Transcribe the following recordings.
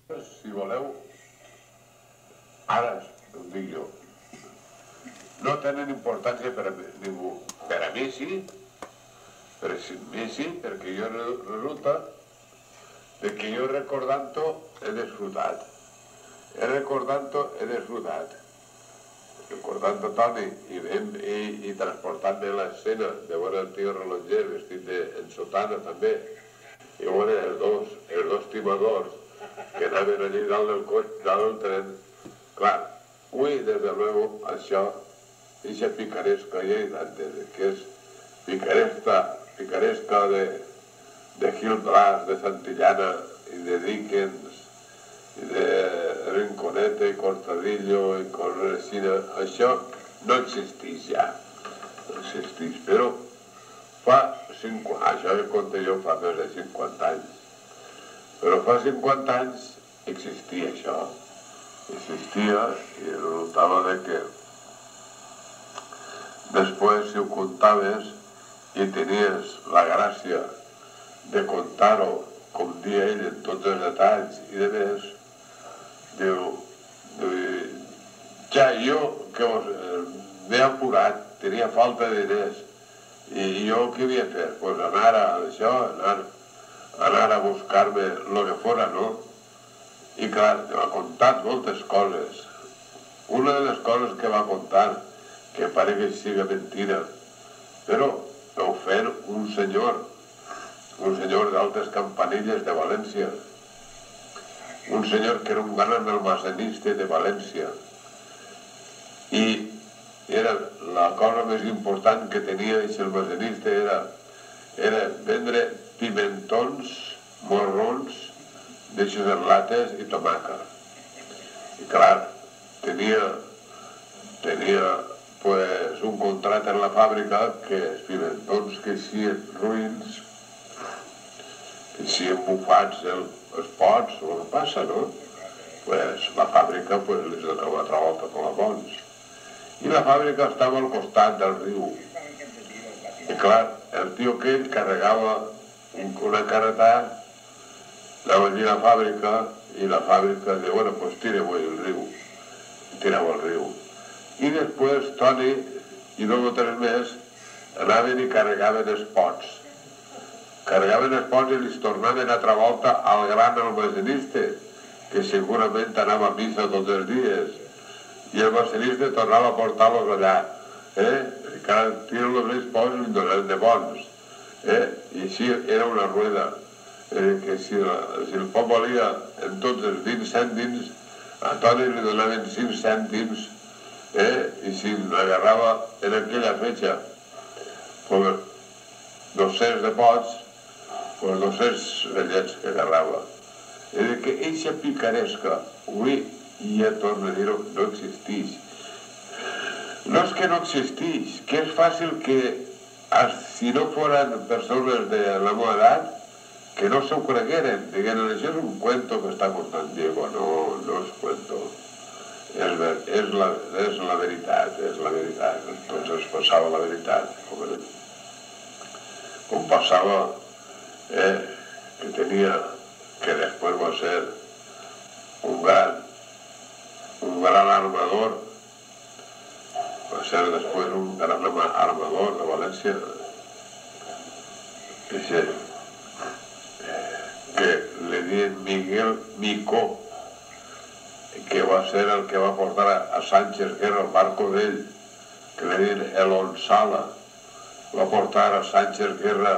Si voleu, ara ho dic jo, no tenen importància per a ningú. Per a mi sí, perquè jo resulta que jo recordant-ho he disfrutat. Recordant-ho Toni i transportant-me l'escena de veure el tio Relonger vestit en sotana també, i veure els dos timadors que anaven allí dalt del cotxe, dalt del tren. Clar, avui, des de luego, això, eixa picaresca lleidante, que és picaresca de Gil Blas, de Santillana, i de Dickens, i de Rinconete, i Cortadillo, i Corresina, això no existeix ja. No existeix, però fa 50, això que conté jo fa més de 50 anys, però fa 50 anys existia això. Existia i resultava que després si ho contaves i tenies la gràcia de contar-ho com dia ell en tots els detalls i de més, diu, ja jo que m'he apurat, tenia falta de diners i jo què havia fet? Doncs anar a buscar-me el que fora, no? I clar, m'ha contat moltes coses. Una de les coses que va contar, que pare que siga mentira, però ho fer un senyor d'altes campanilles de València, un senyor que era un gran almacenista de València, i era la cosa més important que tenia aquest almacenista era vendre pimentons, morrons, d'eixes en lates i tomaca. I clar, tenia pues, un contracte en la fàbrica que els pimentons que eixien ruïns, que eixien bufats els pots, el que passa, no? Pues, la fàbrica pues, les donava altra volta com a bons. I la fàbrica estava al costat del riu. I clar, el tio aquell carregava una carretà, anava allí a la fàbrica, i la fàbrica diu, bueno, pues tireu al riu. Tireu al riu. I després Toni i 2 o 3 més anaven i carregaven els pots. Carregaven els pots i els tornaven altra volta al gran almacenista, que segurament anava a missa tots els dies. I el almacenista tornava a portar-los allà. I cada tira els pots i li donaven de bons. I així era una rueda. Que si el pot valia en tots els 20 cèntims, a Toni li donaven 5 cèntims, i si l'agarrava en aquella fetxa 200 de pots, 200 vellets que agarrava. És que eixa picaresca, avui, ja torno a dir-ho, no existeix. No és que no existeix, que és fàcil que, si no foren persones de la meva edat, que no s'ho cregueren, diguem, això és un cuento que està contant Diego, no és cuento, és la veritat, doncs es passava la veritat, com passava que tenia, que després va ser un gran armador, va ser després un gran armador de València, que li diuen Miguel Micó, que va ser el que va portar a Sánchez Guerra, el barco d'ell, que li diuen el Onsala, va portar a Sánchez Guerra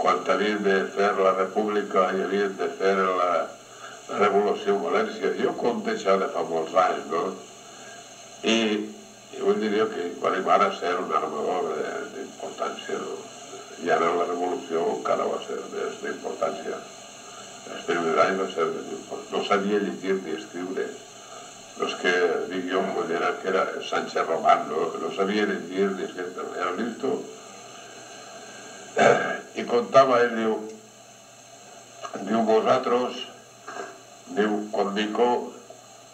quan havien de fer la república i havien de fer la revolució en València. Jo conto això de fa molts anys, no? I vull dir que va arribar a ser un armador d'importància, no? I ara la revolució encara va ser més d'importància. Els primers anys va ser d'importància. No sabia llegir ni escriure. No és que dic jo, que era Sánchez Román, no sabia llegir ni escriure. Era listo. I contava ell, diu, vosaltres, diu, quan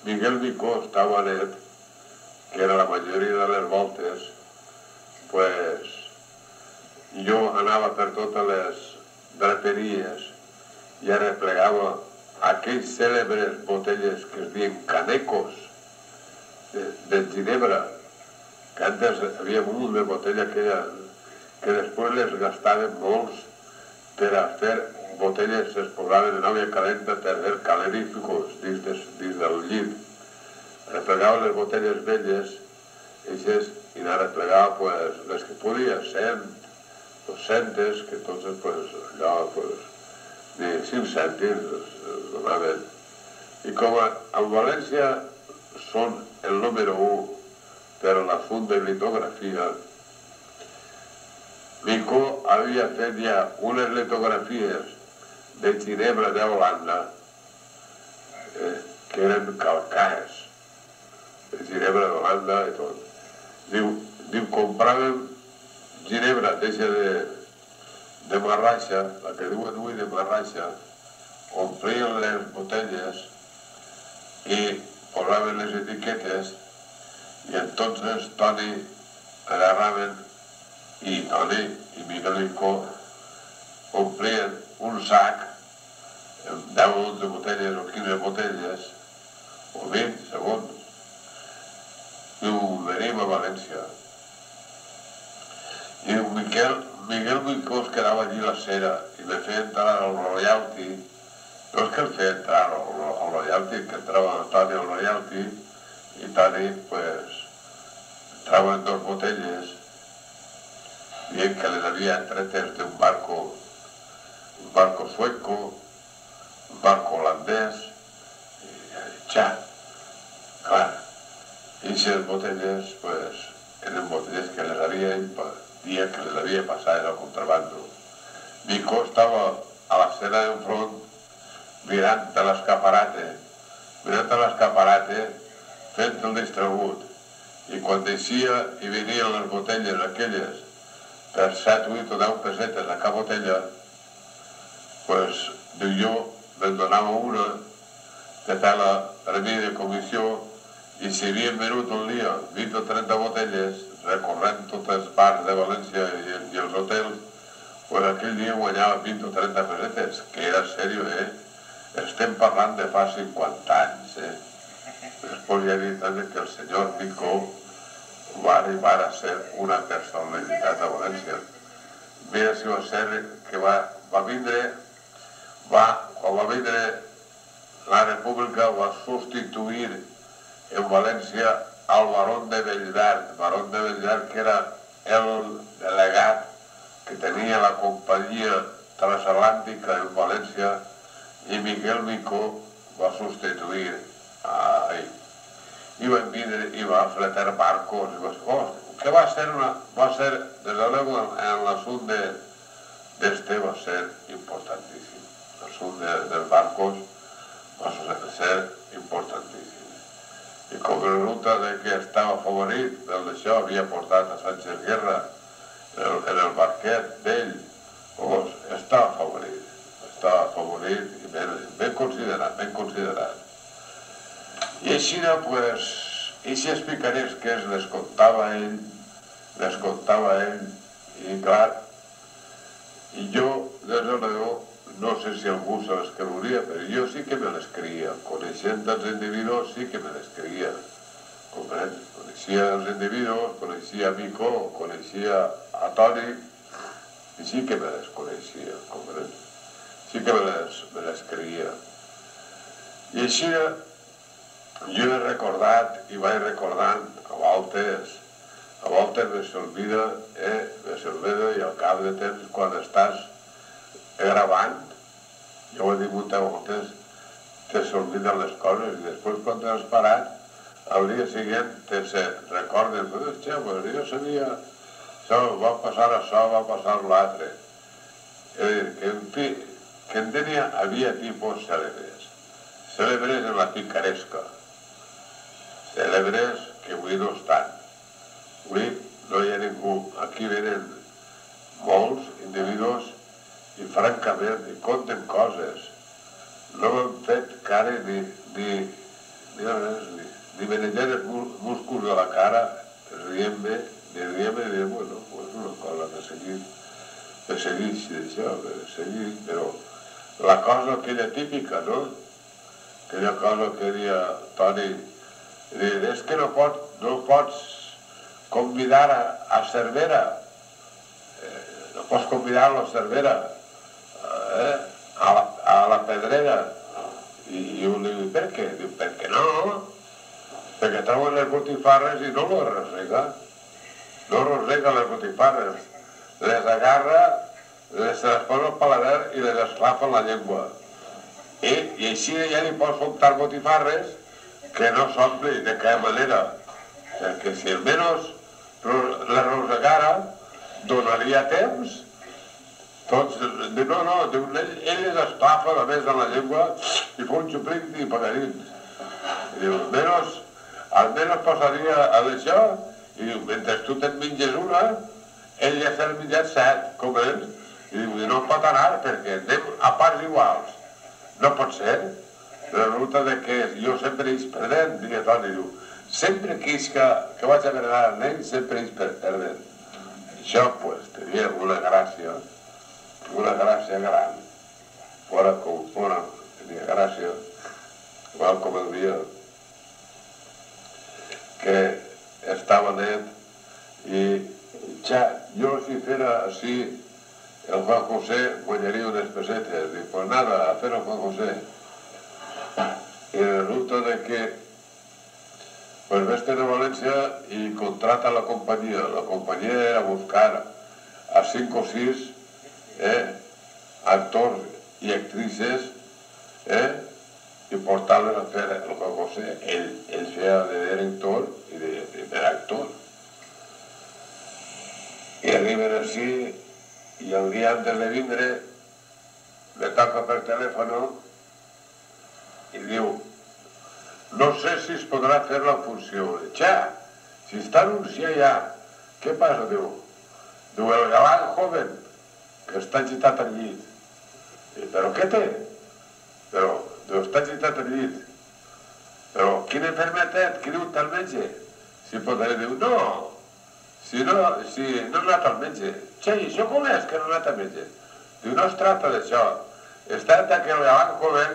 Miguel Micó estava net, que era la majoria de les voltes, pues, jo anava per totes les draperies i arreplegava aquells cèlebres botelles que es diuen canecos de ginebra, que antes havia una botella que després les gastaven molts per a fer botelles, es posaven en aigua calenta per fer caloríficos dins del llit. Replegava les botelles velles i n'arreplegava les que podia, 100, 200, que tots allò de 5 cèntims es donaven. I com a València són el número 1 per a l'assunt de litografia, Micó havia fet ja unes litografies de ginebra d'Holanda que eren calcades, de ginebra d'Holanda i tot. Diu, compràvem ginebra deixa de marraixa, la que diuen avui de marraixa, omplien les botelles i posaven les etiquetes i entonces Toni agarraven i Toni i Miguel Micó omplien un sac amb 10 o 11 botelles o 15 botelles o 20 segons. Diu, venim a València. I diu, Miguel Micó es quedava allí a la cera i me feia entrar al royalty. No és que el feia entrar al royalty, que entrava Toni al royalty i Toni, pues, entrava en 2 botelles dient que les havia tretes d'un barco sueco, un barco holandès, i ja, clar, i aquestes botelles, pues, eren botelles que les havia, dia que les havia passat al contrabando. Micó estava a la cena d'enfront mirant a l'escaparate, fent el distragut, i quan deixia i venien les botelles aquelles per 7, 8 o 10 pessetes a cada botella, pues, diu jo, me'n donava una de tela per mi de comissió i si havien venut un dia 20 o 30 botelles recorrent tots els bars de València i els hotels, pues aquell dia guanyava 20 o 30 pessetes, que era sèrio, Estem parlant de fa 50 anys, Després ja he dit que el senyor Micó va arribar a ser una personalitat a València. Mira si va ser que quan va vindre la República va substituir en València al barón de Bellverd, que era el delegat que tenia la companyia transatlàntica en València, i Miguel Micó va substituir a ell. I van vindre i va fletar barcos, que va ser, des de luego, en l'assunt d'este va ser importantíssim. L'assunt dels barcos va ser importantíssim. I com resulta que estava favorit, d'això havia portat a Sánchez Guerra en el barquet d'ell, estava favorit i ben considerat. I així, pues, aquestes picaresques les contava ell, i clar, i jo, des de luego, no sé si algú se les creuria, però jo sí que me les creia. Coneixent els individus sí que me les creia. Coneixia els individus, coneixia a Micó, coneixia a Toni, i sí que me les coneixia, sí que me les creia. I així jo he recordat i vaig recordant a voltes me s'olvida i al cap de temps quan estàs gravant, jo ho he dit moltes voltes, te s'olviden les coses i després quan t'has parat, al dia següent te recorden, hòstia, jo sabia, va passar això, va passar l'altre. És a dir, que en Dènia havia tipus cèlebres en la picaresca, cèlebres que avui no estan. Avui no hi ha ningú. Aquí venen molts individus i francament hi conten coses. No m'han fet cara ni benejar els músculs de la cara, rient-me, i diem, bueno, és una cosa que segueix d'això, però la cosa aquella típica, no? Aquella cosa que deia Toni, és que no pots convidar a Cervera, no pots convidar a Cervera, a la Pedrera. I jo li dic, per què? Diu, per què no? Perquè treuen les botifarres i no les rosega. No rosega les botifarres. Les agarra, se les posa al paladar i les esclafa en la llengua. I així ja li pots fomptar botifarres que no s'ompli de cap manera. Perquè si almenys les rosegara, donaria temps. Tots, no, ell les esclafa a més en la llengua i fa un xuplic i pegadins. I diu, almenys posaria a d'això i diu, mentre tu te'n menges una, ell ja s'ha menjat 7, com ells. I diu, no pot anar perquè anem a parts iguals. No pot ser. Resulta que jo sempre ells perdent, digue Toni, diu, sempre que vaig a veure amb ells, sempre ells perdent. Això, pues, tenia una gràcia gran, fora com fora, tenia gràcia, igual com el dia que estava net i jo si fera així el Juan José guanyaria unes pesetes, dic, pues nada, a fer el Juan José. I resulta de que pues ves a València i contrata la companyia era buscar a 5 o 6 actors i actrices i portar-les a fer el Juan José. Ell feia de director i de primer actor. I arriben així i el dia antes de vindre me toca per telèfon i diu, no sé si es podrà fer la funció. Si està anunciat ja, què passa? Diu, el galán joven que està agitat al llit. Però què té? Però, està agitat al llit. Però quina enfermetat? Què diu el metge? Si podré, diu, no, si no ha anat al metge. I això com és que no ha anat al metge? Diu, no es tracta d'això. Es tracta que el galán joven,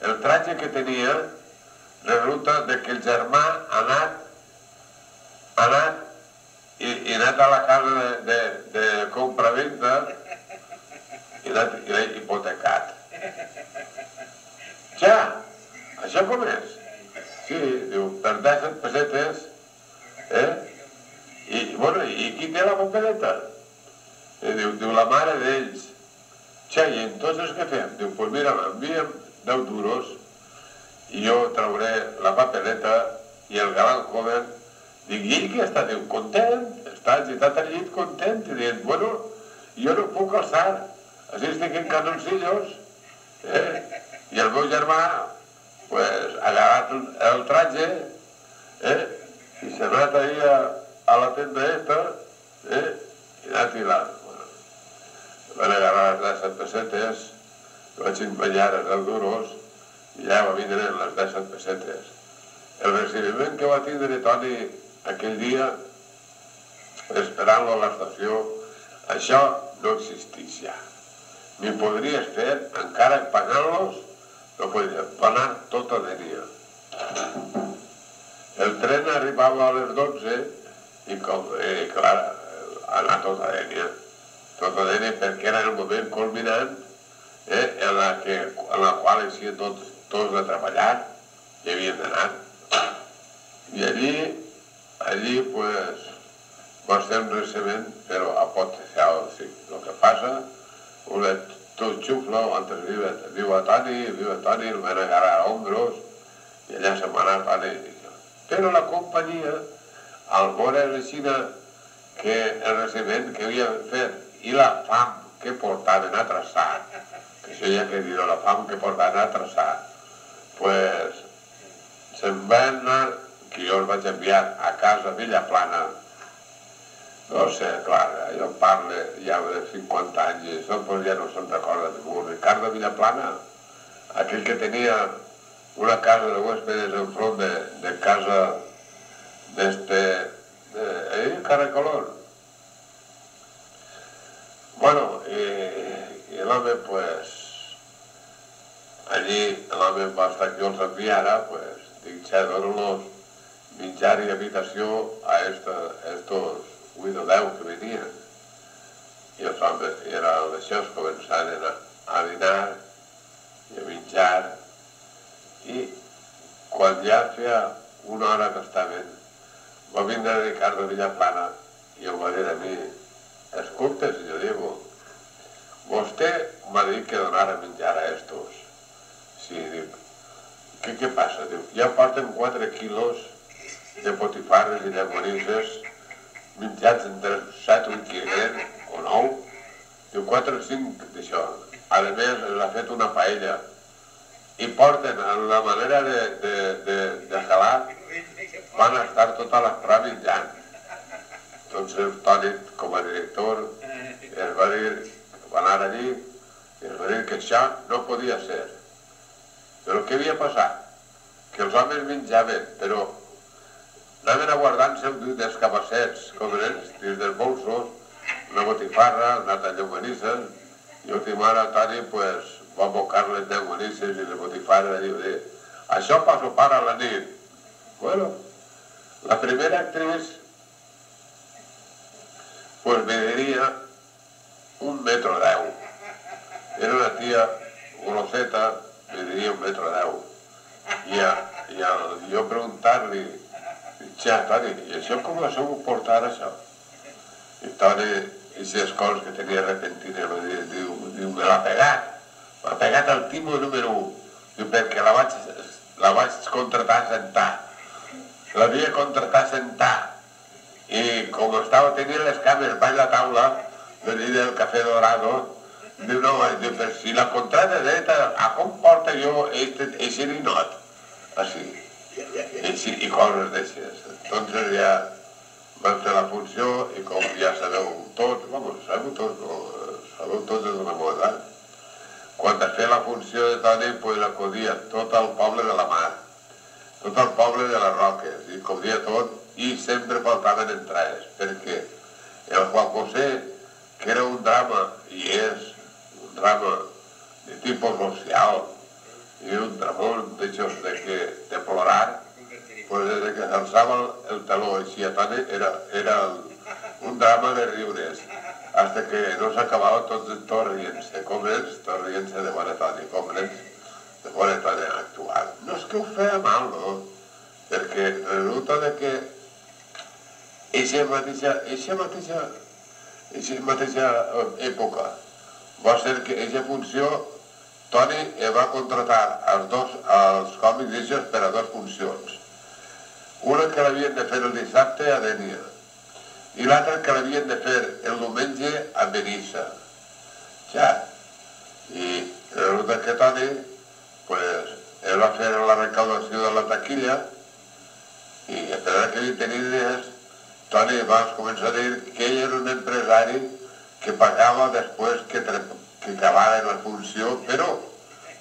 el traje que tenia, resulta que el germà ha anat i ha anat a la casa de compra-venda i l'ha hipotecat. Això com és? Sí, diu, per 10 pessetes, i qui té la papeleta? Diu, la mare d'ells. I entonces què fem? Diu, pues mira, m'envien 10 duros i jo trauré la papeleta i el galán joven, dic, i ell què està? Diu, content, està agitat al llit content, i dic, bueno, jo no puc alçar, així estic en canoncillos, i el meu germà, pues, ha agarrat el traje, i s'ha anat ahir a la tenda esta, i ha anat filant. Van agarrar les 10 pessetes, vaig empenyar els 10 duros, i ja va vindre les 10 pessetes. El recibiment que va tindre Toni aquell dia, esperant-lo a l'estació, això no existeix ja. Ni podries fer, encara pagant-los, no podries pagar tota de dia. El tren arribava a les 12 i, clar, anar tota de dia. Tota de dia perquè era el moment culminant en la qual eixien tots de treballar i havien d'anar. I allí, pues, va ser un recibiment, però a potencial, sí. El que passa, tot xufla, antes viva Toni, el van agarrar a hombros, i allà se'n va anar Toni. Però la companyia, al veure així que el recibiment que havien fet i la fam que portaven a traçar, que això ja que dir, la fam que portaven a traçar, pues, se'n van anar, que jo els vaig enviar a casa Villaplana, no sé, clar, jo parlo ja de 50 anys i això pues ja no se'n recorda ningú. Ricardo Villaplana, aquell que tenia una casa de huéspedes enfront de casa Caracolón. Bueno, i l'home, pues, allí l'home va estar que jo els enviara, pues, dic, ja, dono-los menjar i habitació a estos 8 o 10 que venien. I els homes eren això, començaren a dinar i a menjar, i quan ja feia una hora que estaven, va vindre Ricardo Villaplana i em va dir a mi, escolta, senyor Diego, vostè m'ha dit que donara menjar a estos. Sí, dic, què passa? Diu, ja porten 4 quilos de botifarres i de morisses menjats entre 7 o 8 quilos, o 9. Diu, 4 o 5 d'això. A més, l'ha fet una paella. I porten, en la manera de jalar, van estar tota l'estrada menjant. Doncs el Toni, com a director, es va dir, va anar allí, i es va dir que això no podia ser. Però què havia passat? Que els homes menjaven, però anaven aguardant-se dels cabassets, com ells, dins dels bolsos, una botifarra, una altra llonganisses, i l'última hora Toni va abocar les llonganisses i les botifarres i va dir, això per sopar a la nit. Bueno, la primera actriz mediria 1,10 m. Era una tia groseta, mediria 1,10 m. I jo preguntar-li, ja, Toni, i això com ho sabeu portar, això? I Toni, aquestes coses que tenia repentines, diu, me l'ha pegat al timo número 1. Diu, perquè la vaig contratar sentar. L'havia contratat sentar. I com estava tenint les cames baix la taula, del Café Dorado, diu, no, però si la contrata dreta, a com porta jo aquest ninot? Així. I coses d'aixes. Entonces ja vam fer la funció i com ja sabeu tots, sabeu tots des d'una moda. Quan es feia la funció de Toni, acudia tot el poble de la Mar, tot el poble de les Roques, i acudia tot, i sempre faltaven entrades, perquè el Juan José, que era un drama, i és un drama de tipus social, i un dramón d'aixòs de plorar, des que s'alçava el taló així a Toni era un drama de riures, fins que no s'acabava tot rient-se, com ells, tot rient-se de bona Toni, com ells, de bona Toni actual. No és que ho feia mal, no? Perquè resulta que eixa mateixa època va ser que eixa funció Toni va contratar als còmics eixos per a 2 funcions. Una que l'havien de fer el dissabte a Dénia i l'altra que l'havien de fer el diumenge a Benissa. Ja. I resulta que Toni va fer la recaudació de la taquilla i a pesar que havia tenir diners, Toni va començar a dir que ell era un empresari que pagava després que acabava la funció, però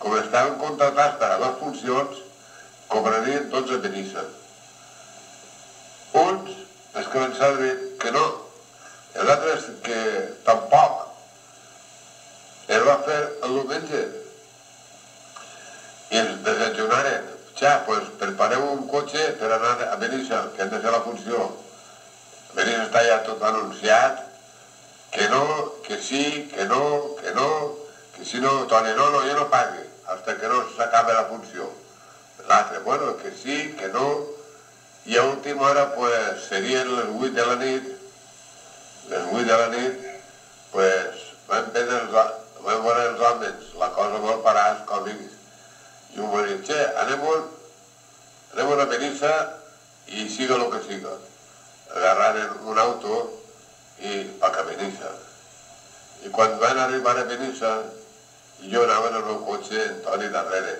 com estaven contratats per a 2 funcions, cobrarien tots a Benissa. Uns es començaven a dir que no, els altres que tampoc. Es va fer el diumenge i ens desajunaren. Ja, doncs prepareu un cotxe per anar a Benissa, que hem de fer la funció. Benissa està ja tot anunciat, que no, que sí, que no, que si no, Toni, no, jo no pagui, fins que no s'acabi la funció. L'altre, bueno, que sí, que no, i a última hora, serien les 8 de la nit, vam veure els homes, la cosa molt parada, els còmics, i un va dir, che, anem a Benissa i siga el que siga. Agarraren un auto i cap a Benissa. I quan van arribar a Benissa, jo anava en el meu cotxe, en Toni darrere.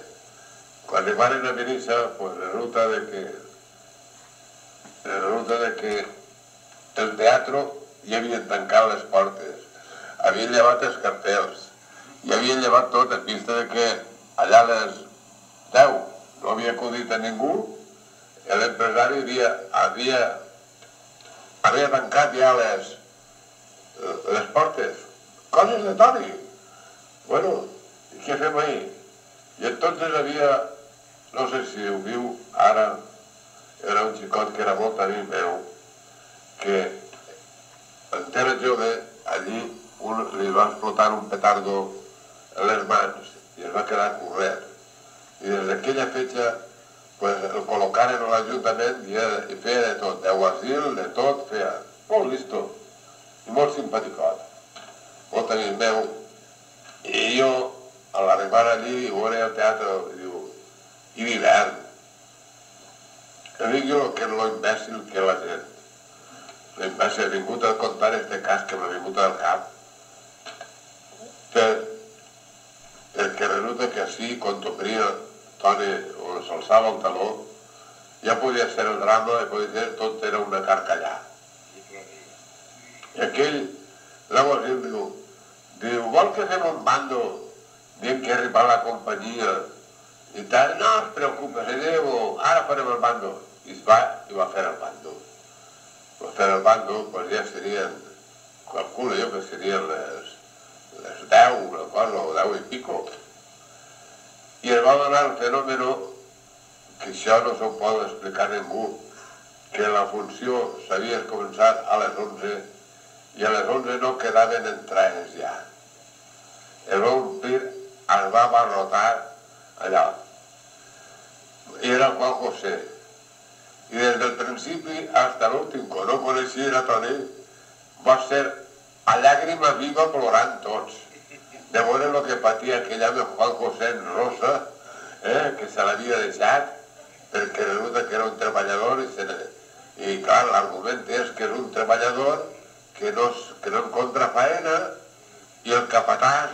Quan arribaren a Benissa, resulta que el teatre ja havien tancat les portes, havien llevat els cartells, i havien llevat tot en vista que allà a les 10 no havia acudit a ningú, l'empresari havia tancat ja les portes. Coses de Toni. Bueno, què fem ahir? I entonces havia, no sé si ho viu ara, era un xicot que era molt amic meu, que en terra jove allí li va explotar un petardo en les mans i es va quedar corrent. I des d'aquella fetge pues, el col·locaren a l'Ajuntament i feia de tot, d'aguasil, de tot, feia molt listo i molt simpaticot, molt amic meu. I jo, a l'arribar allí, i veure el teatre, i diu, i d'hivern. Que dic jo que és lo imbècil que la gent. L'imbècil ha vingut a contar este cas que m'ha vingut al cap, perquè resulta que així, quan t'obria Toni o s'alçava el taló, ja podia ser el drama i podia ser tot era una carcallà. I aquell, l'aguasil diu, vol que fem un bando, dient que ha arribat la companyia i tal, no es preocupa, ara farem el bando. I es va i va fer el bando. Va fer el bando, doncs ja serien, calculo jo que serien les 10, una cosa, o 10 i pico. I es va donar el fenomen, que això no s'ho pot explicar ningú, que la funció s'havia començat a les 11 i a les 11 no quedaven entrades ja. El va omplir, es va abarrotar allà. I era Juan José. I des del principi fins a l'últim, quan no coneixia a Toni, va ser a llàgrima viva plorant tots. De veure el que patia aquell home Juan José en Rosa, que se l'havia deixat, perquè resulta que era un treballador i clar, l'argument és que és un treballador que no encontra faena i el capatàs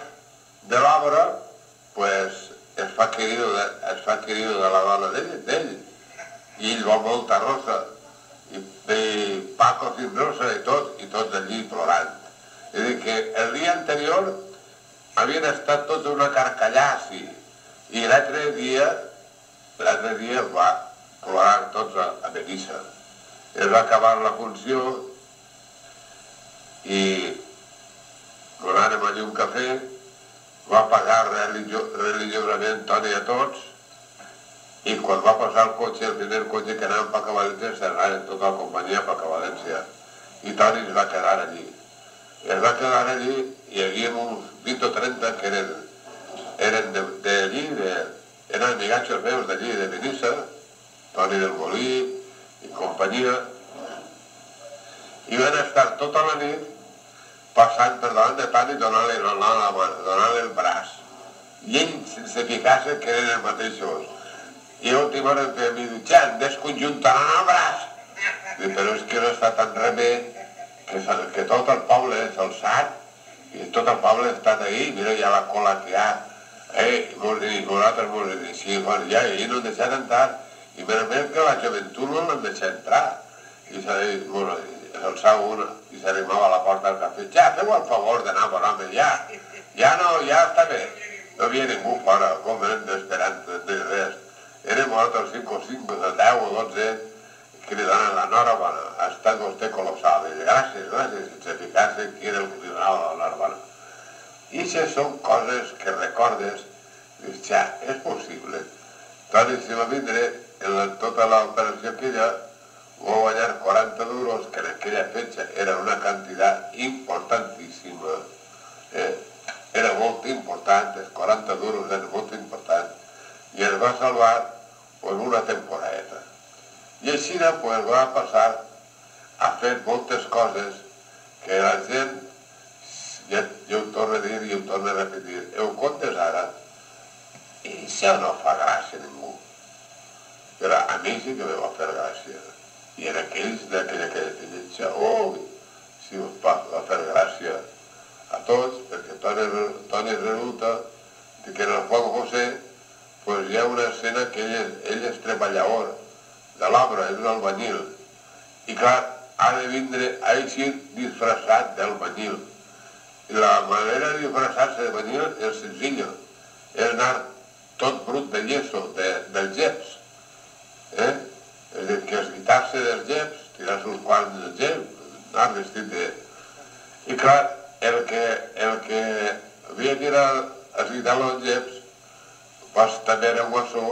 de l'obra es fa querido de la dona d'ell i ell va molta Rosa i Paco sin Rosa i tots allí plorant. És a dir que el dia anterior havien estat tots una carcallà i l'altre dia es va plorar tots a Benissa. Es va acabar la funció i donàrem allí un cafè, va pagar religiosament Toni a tots i quan va passar el cotxe, el primer cotxe que anàvem cap a València, s'anaren tota la companyia cap a València i Toni es va quedar allí. Es va quedar allí i hi havia uns 20 o 30 que eren d'allí, eren amigatxos meus d'allí, de Benissa, Toni del Molí i companyia, i van estar tota la nit passant per davant de Toni donant-li la mà, donant-li el braç. I ell, sense ficar-se, que eren els mateixos. I a l'última hora em feia, Xan, desconjuntaran el braç. Però és que no està tan remei que tot el poble és alçat i tot el poble ha estat ahí, mira ja la cola que hi ha. Nosaltres mos hem dit, sí, bueno, ja, i no han deixat entrar, i menys que la joventut no l'han deixat entrar. I s'alçava una i s'arrimava a la porta del cafè, ja, feu el favor d'anar, bon home, ja està bé. No havia ningú fora, com eren esperant de res. Érem nosaltres 5 o 5, 10 o 12, cridant la enhorabona, ha estat vostè colossal. I gràcies, sense ficar-se qui era el que li donava l'enhorabona. I això són coses que recordes, dius, ja, és possible. Toni se va vindre en tota l'operació aquella, va guanyar 40 duros, que en aquella fetge era una quantitat importantíssima. Era molt important, els 40 duros eren molt importants, i es va salvar una temporadeta. I així va passar a fer moltes coses que la gent, jo ho torno a dir i ho torno a repetir, ho contes ara, i això no fa gràcia a ningú. Però a mi sí que me va fer gràcia. I en aquells d'aquella que deia, sí, va fer gràcia a tots, perquè Toni resulta que en el Juan José hi ha una escena que ell és treballador de l'obra, és un albañil. I clar, ha de vindre així disfressat d'albañil. I la manera de disfressar-se d'albañil és senzilla, és anar tot brut de yeso, dels geps. És a dir, que és quitar-se dels geps, tirar-se uns quants dels geps, anar vestit de... I clar, el que havia tirat els guitar els geps, pues també era guassó,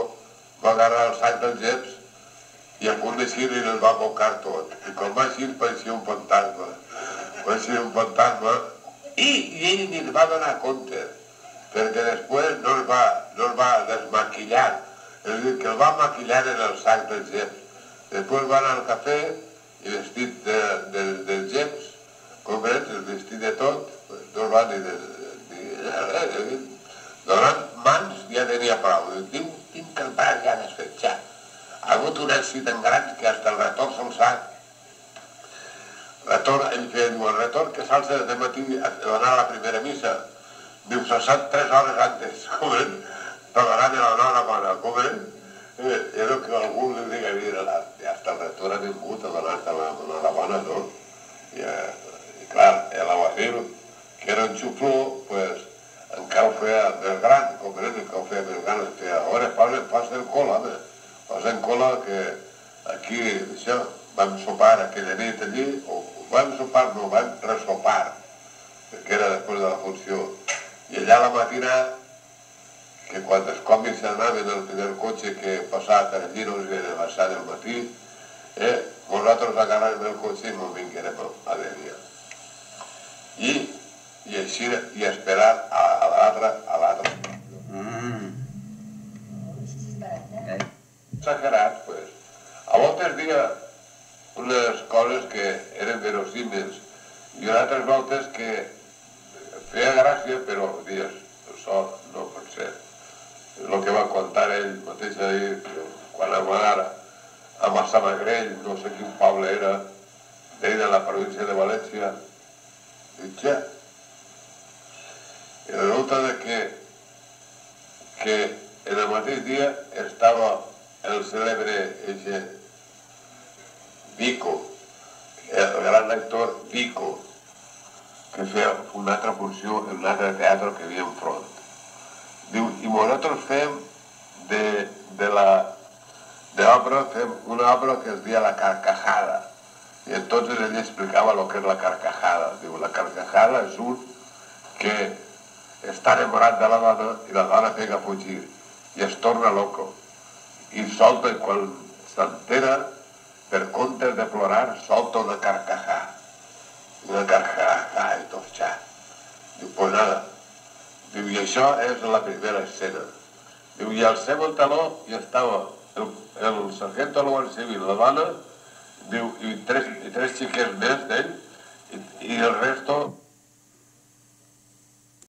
va agarrar el sac dels geps i a punt d'eixir i el va bocar tot. I quan va eixir pareixia un fantasma. Pareixia un fantasma i ell ni es va donar compte, perquè després no es va desmaquillar. És a dir, que el va maquillar en el sac dels geps. Després va anar al cafè i vestit dels geps, comprens, el vestit de tot, no es va ni donant mans ja tenia prou. Tinc el braç ja desfetxat. Ha hagut un èxit tan gran que fins el retor se'l sap. Ell diu, el retor que s'alça de matí a donar la primera missa. Diu, se sap 3 hores antes, comprens? T'agarant a la nora bona, comprens? Era que algú li digui, mira, fins el retor ha vingut a donar-te la nora bona, no? I clar, l'aguacil, que era un xufló, doncs, encara ho feia més gran, comprens? Encara ho feia més gran, feia, ara posa el cola, home. Posa en cola que aquí, això, vam sopar aquella nit allí, o vam sopar, no, vam resopar, perquè era després de la funció. I allà a la matina, que quan els còmics anaven al primer cotxe que passava per allí, no ens havia passar del matí, nosaltres agarràvem el cotxe i ens vinguérem a Dènia. I així, i esperar a l'altra. Exagerat, pues. A voltes dia unes coses que eren verosímils i altres voltes que feia gràcia, però dies, això no pot ser. És el que va contar ell mateix ahir, quan va anar a Massamagrell, no sé quin poble era, d'ell de la província de València. Dic, ja. I resulta que en el mateix dia estava el cèlebre Vico, el gran actor Vico, que feia una altra funció en un altre teatre que hi havia enfront. Diu, i nosaltres fem una obra que es deia La Carcajada. I entonces ell explicava el que és la carcajada. Diu, la carcajada és un que està enamorat de la dona i la dona pega a fugir i es torna loco. I solta, quan s'entera, per comptes de plorar, solta una carcajada. Una carcajada i tot xat. Diu, pues nada. Diu, i això és la primera escena. Diu, i al seu taló hi estava el sargento de la Guàrdia Civil, la dona, diu, i tres xiquets més d'ell, i el resto